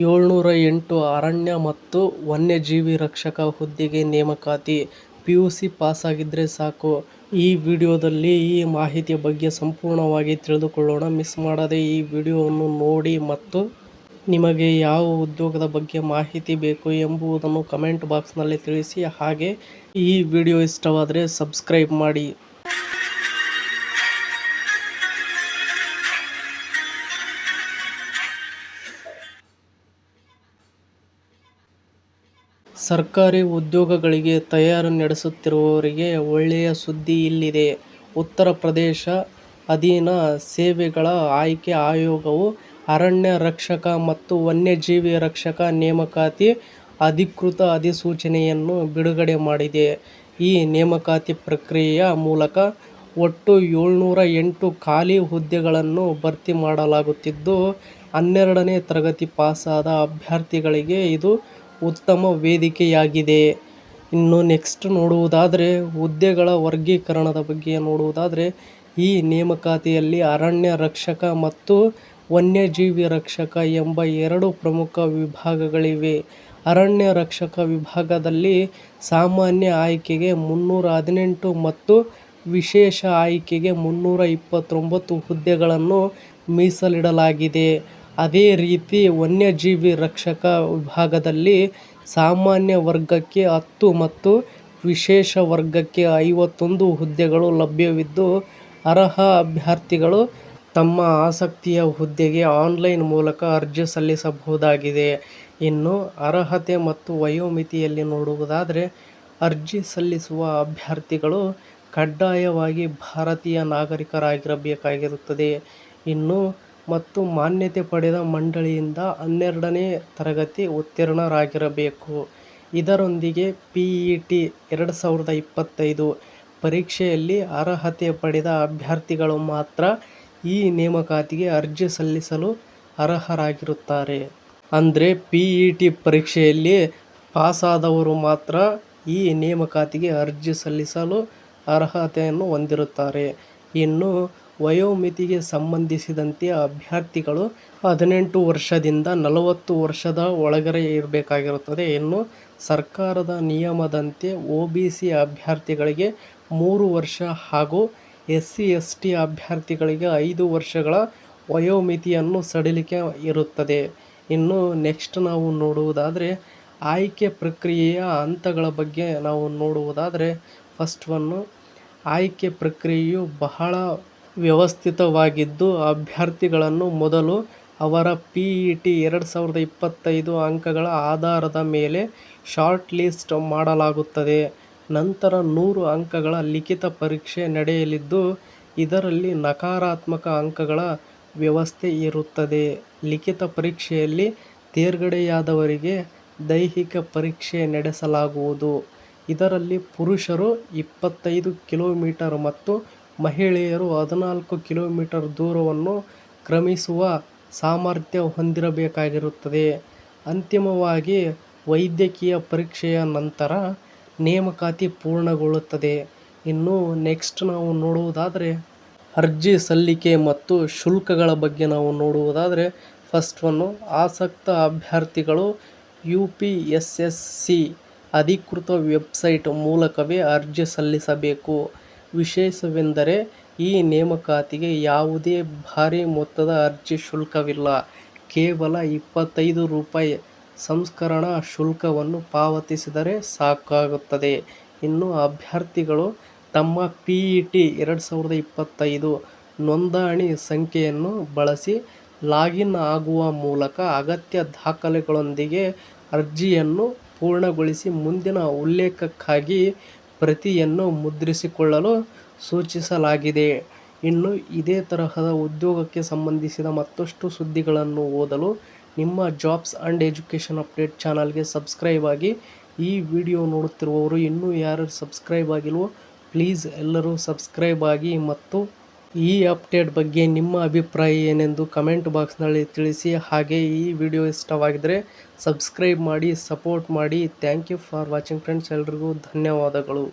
708 ಅರಣ್ಯ ಮತ್ತು ವನ್ಯಜೀವಿ ರಕ್ಷಕ ಹುದ್ದೆಗೆ ನೇಮಕಾತಿ. ಪಿಯುಸಿ ಪಾಸಾಗಿದ್ರೆ ಸಾಕು. ಈ ವಿಡಿಯೋದಲ್ಲಿ ಈ ಮಾಹಿತಿಯ ಬಗ್ಗೆ ಸಂಪೂರ್ಣವಾಗಿ ತಿಳಿದುಕೊಳ್ಳೋಣ. ಮಿಸ್ ಮಾಡದೆ ಈ ವಿಡಿಯೋವನ್ನು ನೋಡಿ ಮತ್ತು ನಿಮಗೆ ಯಾವ ಉದ್ಯೋಗದ ಬಗ್ಗೆ ಮಾಹಿತಿ ಬೇಕು ಎಂಬುದನ್ನು ಕಮೆಂಟ್ ಬಾಕ್ಸ್ನಲ್ಲಿ ತಿಳಿಸಿ. ಹಾಗೆ ಈ ವಿಡಿಯೋ ಇಷ್ಟವಾದರೆ ಸಬ್ಸ್ಕ್ರೈಬ್ ಮಾಡಿ. ಸರ್ಕಾರಿ ಉದ್ಯೋಗಗಳಿಗೆ ತಯಾರಿ ನಡೆಸುತ್ತಿರುವವರಿಗೆ ಒಳ್ಳೆಯ ಸುದ್ದಿ ಇಲ್ಲಿದೆ. ಉತ್ತರ ಪ್ರದೇಶ ಅಧೀನ ಸೇವೆಗಳ ಆಯ್ಕೆ ಆಯೋಗವು ಅರಣ್ಯ ರಕ್ಷಕ ಮತ್ತು ವನ್ಯಜೀವಿ ರಕ್ಷಕ ನೇಮಕಾತಿ ಅಧಿಕೃತ ಅಧಿಸೂಚನೆಯನ್ನು ಬಿಡುಗಡೆ ಮಾಡಿದೆ. ಈ ನೇಮಕಾತಿ ಪ್ರಕ್ರಿಯೆಯ ಮೂಲಕ ಒಟ್ಟು 708 ಖಾಲಿ ಹುದ್ದೆಗಳನ್ನು ಭರ್ತಿ ಮಾಡಲಾಗುತ್ತಿದ್ದು, 12ನೇ ತರಗತಿ ಪಾಸಾದ ಅಭ್ಯರ್ಥಿಗಳಿಗೆ ಇದು ಉತ್ತಮ ವೇದಿಕೆಯಾಗಿದೆ. ಇನ್ನು ನೆಕ್ಸ್ಟ್ ನೋಡುವುದಾದರೆ ಹುದ್ದೆಗಳ ವರ್ಗೀಕರಣದ ಬಗ್ಗೆ ನೋಡುವುದಾದರೆ, ಈ ನೇಮಕಾತಿಯಲ್ಲಿ ಅರಣ್ಯ ರಕ್ಷಕ ಮತ್ತು ವನ್ಯಜೀವಿ ರಕ್ಷಕ ಎಂಬ 2 ಪ್ರಮುಖ ವಿಭಾಗಗಳಿವೆ. ಅರಣ್ಯ ರಕ್ಷಕ ವಿಭಾಗದಲ್ಲಿ ಸಾಮಾನ್ಯ ಆಯ್ಕೆಗೆ 318 ಮತ್ತು ವಿಶೇಷ ಆಯ್ಕೆಗೆ 329 ಹುದ್ದೆಗಳನ್ನು ಮೀಸಲಿಡಲಾಗಿದೆ. ಅದೇ ರೀತಿ ವನ್ಯಜೀವಿ ರಕ್ಷಕ ವಿಭಾಗದಲ್ಲಿ ಸಾಮಾನ್ಯ ವರ್ಗಕ್ಕೆ 10 ಮತ್ತು ವಿಶೇಷ ವರ್ಗಕ್ಕೆ 51 ಹುದ್ದೆಗಳು ಲಭ್ಯವಿದ್ದು, ಅರ್ಹ ಅಭ್ಯರ್ಥಿಗಳು ತಮ್ಮ ಆಸಕ್ತಿಯ ಹುದ್ದೆಗೆ ಆನ್ಲೈನ್ ಮೂಲಕ ಅರ್ಜಿ ಸಲ್ಲಿಸಬಹುದಾಗಿದೆ. ಇನ್ನು ಅರ್ಹತೆ ಮತ್ತು ವಯೋಮಿತಿಯಲ್ಲಿ ನೋಡುವುದಾದರೆ, ಅರ್ಜಿ ಸಲ್ಲಿಸುವ ಅಭ್ಯರ್ಥಿಗಳು ಕಡ್ಡಾಯವಾಗಿ ಭಾರತೀಯ ನಾಗರಿಕರಾಗಿರಬೇಕಾಗಿರುತ್ತದೆ. ಇನ್ನು ಮತ್ತು ಮಾನ್ಯತೆ ಪಡೆದ ಮಂಡಳಿಯಿಂದ 12ನೇ ತರಗತಿ ಉತ್ತೀರ್ಣರಾಗಿರಬೇಕು. ಇದರೊಂದಿಗೆ ಪಿಇಟಿ 2025 ಪರೀಕ್ಷೆಯಲ್ಲಿ ಅರ್ಹತೆ ಪಡೆದ ಅಭ್ಯರ್ಥಿಗಳು ಮಾತ್ರ ಈ ನೇಮಕಾತಿಗೆ ಅರ್ಜಿ ಸಲ್ಲಿಸಲು ಅರ್ಹರಾಗಿರುತ್ತಾರೆ. ಅಂದ್ರೆ ಪಿಇಟಿ ಪರೀಕ್ಷೆಯಲ್ಲಿ ಪಾಸಾದವರು ಮಾತ್ರ ಈ ನೇಮಕಾತಿಗೆ ಅರ್ಜಿ ಸಲ್ಲಿಸಲು ಅರ್ಹತೆಯನ್ನು ಹೊಂದಿರುತ್ತಾರೆ. ಇನ್ನು ವಯೋಮಿತಿಗೆ ಸಂಬಂಧಿಸಿದಂತೆ ಅಭ್ಯರ್ಥಿಗಳು 18 ವರ್ಷದಿಂದ 40 ವರ್ಷದ ಒಳಗಡೆ ಇರಬೇಕಾಗಿರುತ್ತದೆ. ಇನ್ನು ಸರ್ಕಾರದ ನಿಯಮದಂತೆ ಒಬಿಸಿ ಅಭ್ಯರ್ಥಿಗಳಿಗೆ 3 ವರ್ಷ ಹಾಗೂ SC/ST ಅಭ್ಯರ್ಥಿಗಳಿಗೆ 5 ವರ್ಷಗಳ ವಯೋಮಿತಿಯನ್ನು ಸಡಿಲಿಕೆ ಇರುತ್ತದೆ. ಇನ್ನು ನೆಕ್ಸ್ಟ್ ನಾವು ನೋಡುವುದಾದರೆ, ಆಯ್ಕೆ ಪ್ರಕ್ರಿಯೆಯ ಹಂತಗಳ ಬಗ್ಗೆ ನಾವು ನೋಡುವುದಾದರೆ, ಫಸ್ಟ್ ಆಯ್ಕೆ ಪ್ರಕ್ರಿಯೆಯು ಬಹಳ ವ್ಯವಸ್ಥಿತವಾಗಿದ್ದು, ಅಭ್ಯರ್ಥಿಗಳನ್ನು ಮೊದಲು ಅವರ ಪಿಇಟಿ 2025 ಅಂಕಗಳ ಆಧಾರದ ಮೇಲೆ ಶಾರ್ಟ್ ಲಿಸ್ಟ್ ಮಾಡಲಾಗುತ್ತದೆ. ನಂತರ 100 ಅಂಕಗಳ ಲಿಖಿತ ಪರೀಕ್ಷೆ ನಡೆಯಲಿದ್ದು, ಇದರಲ್ಲಿ ನಕಾರಾತ್ಮಕ ಅಂಕಗಳ ವ್ಯವಸ್ಥೆ ಇರುತ್ತದೆ. ಲಿಖಿತ ಪರೀಕ್ಷೆಯಲ್ಲಿ ತೇರ್ಗಡೆಯಾದವರಿಗೆ ದೈಹಿಕ ಪರೀಕ್ಷೆ ನಡೆಸಲಾಗುವುದು. ಇದರಲ್ಲಿ ಪುರುಷರು 25 ಕಿಲೋಮೀಟರ್ ಮತ್ತು ಮಹಿಳೆಯರು 14 ಕಿಲೋಮೀಟರ್ ದೂರವನ್ನು ಕ್ರಮಿಸುವ ಸಾಮರ್ಥ್ಯ ಹೊಂದಿರಬೇಕಾಗಿರುತ್ತದೆ. ಅಂತಿಮವಾಗಿ ವೈದ್ಯಕೀಯ ಪರೀಕ್ಷೆಯ ನಂತರ ನೇಮಕಾತಿ ಪೂರ್ಣಗೊಳ್ಳುತ್ತದೆ. ಇನ್ನು ನೆಕ್ಸ್ಟ್ ನಾವು ನೋಡುವುದಾದರೆ, ಅರ್ಜಿ ಸಲ್ಲಿಕೆ ಮತ್ತು ಶುಲ್ಕಗಳ ಬಗ್ಗೆ ನಾವು ನೋಡುವುದಾದರೆ, ಫಸ್ಟ್ ಆಸಕ್ತ ಅಭ್ಯರ್ಥಿಗಳು UPSSC ಅಧಿಕೃತ ವೆಬ್ಸೈಟ್ ಮೂಲಕವೇ ಅರ್ಜಿ ಸಲ್ಲಿಸಬೇಕು. ವಿಶೇಷವೆಂದರೆ, ಈ ನೇಮಕಾತಿಗೆ ಯಾವುದೇ ಭಾರಿ ಮೊತ್ತದ ಅರ್ಜಿ ಶುಲ್ಕವಿಲ್ಲ. ಕೇವಲ ₹25 ಸಂಸ್ಕರಣಾ ಶುಲ್ಕವನ್ನು ಪಾವತಿಸಿದರೆ ಸಾಕಾಗುತ್ತದೆ. ಇನ್ನು ಅಭ್ಯರ್ಥಿಗಳು ತಮ್ಮ ಪಿಇಟಿ 2025 ನೋಂದಣಿ ಸಂಖ್ಯೆಯನ್ನು ಬಳಸಿ ಲಾಗಿನ್ ಆಗುವ ಮೂಲಕ ಅಗತ್ಯ ದಾಖಲೆಗಳೊಂದಿಗೆ ಅರ್ಜಿಯನ್ನು ಪೂರ್ಣಗೊಳಿಸಿ ಮುಂದಿನ ಉಲ್ಲೇಖಕ್ಕಾಗಿ ಪ್ರತಿಯನ್ನು ಮುದ್ರಿಸಿಕೊಳ್ಳಲು ಸೂಚಿಸಲಾಗಿದೆ. ಇನ್ನು ಇದೇ ತರಹದ ಉದ್ಯೋಗಕ್ಕೆ ಸಂಬಂಧಿಸಿದ ಮತ್ತಷ್ಟು ಸುದ್ದಿಗಳನ್ನು ಓದಲು ನಿಮ್ಮ ಜಾಬ್ಸ್ ಅಂಡ್ ಎಜುಕೇಷನ್ ಅಪ್ಡೇಟ್ ಚಾನಲ್ಗೆ ಸಬ್ಸ್ಕ್ರೈಬ್ ಆಗಿ. ಈ ವಿಡಿಯೋ ನೋಡುತ್ತಿರುವವರು ಇನ್ನೂ ಯಾರು ಸಬ್ಸ್ಕ್ರೈಬ್ ಆಗಿಲ್ವೋ ಪ್ಲೀಸ್ ಎಲ್ಲರೂ ಸಬ್ಸ್ಕ್ರೈಬ್ ಆಗಿ ಮತ್ತು ಈ ಅಪ್ಡೇಟ್ ಬಗ್ಗೆ ನಿಮ್ಮ ಅಭಿಪ್ರಾಯ ಏನೆಂದು ಕಮೆಂಟ್ ಬಾಕ್ಸ್ನಲ್ಲಿ ತಿಳಿಸಿ. ಹಾಗೆ ಈ ವಿಡಿಯೋ ಇಷ್ಟವಾಗಿದ್ದರೆ ಸಬ್ಸ್ಕ್ರೈಬ್ ಮಾಡಿ, ಸಪೋರ್ಟ್ ಮಾಡಿ. Thank you for watching friends. ಎಲ್ರಿಗೂ ಧನ್ಯವಾದಗಳು.